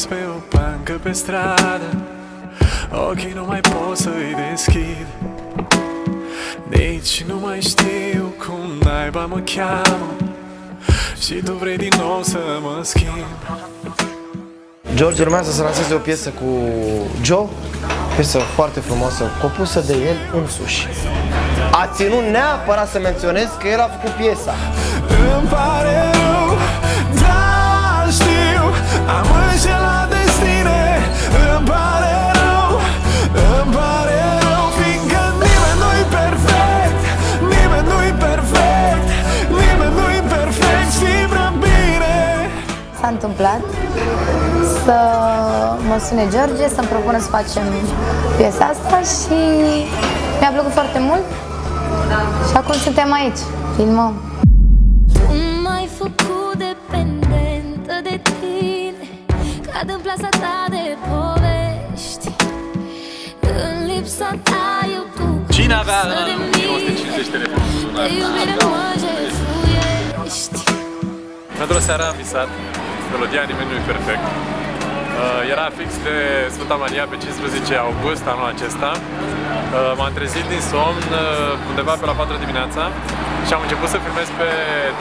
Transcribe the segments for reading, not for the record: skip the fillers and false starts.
pe o bancă pe stradă, ochii nu mai pot să-i deschid, nici nu mai știu cum naiba mă cheamă, și tu vrei din nou să mă schimb. George urmează să lanseze o piesă cu Joe, piesă foarte frumoasă, compusă de el însuși. A ținut neapărat să menționez că el a făcut piesa. Îmi pare rău, da, știu, am înșelat destine. Îmi pare rău, îmi pare rău, fiindcă nimeni nu-i perfect, nimeni nu-i perfect, nimeni nu-i perfect, știi prea bine. S-a întâmplat să mă sune George să-mi propună să facem piesa asta și mi-a plăcut foarte mult și acum suntem aici, filmăm. M-ai făcut dependentă de tine, cad în plasa ta de povești. În lipsa ta eu tu cine avea 150 telefoni sunare? Pentru o seară am visat melodia Nimeni nu-i perfect. Era fix de Sfânta Maria pe 15 august anul acesta. M-am trezit din somn undeva pe la 4 dimineața și am început să filmez pe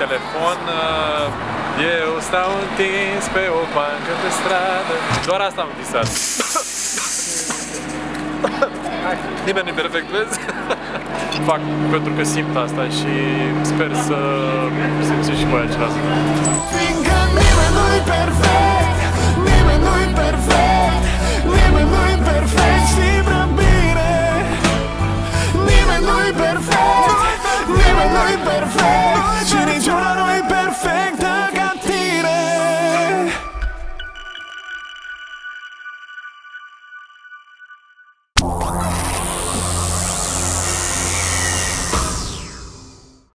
telefon. Eu stau întins pe o bancă pe stradă. Doar asta am visat. Nimeni nu-i perfect, vezi? Fac pentru că simt asta și sper să simțiți și voi același. Fiindcă nimeni nu-i perfect, nimeni nu-i perfect, nimeni nu-i perfect, știi prea bine. Nimeni nu-i perfect, nimeni nu-i perfect.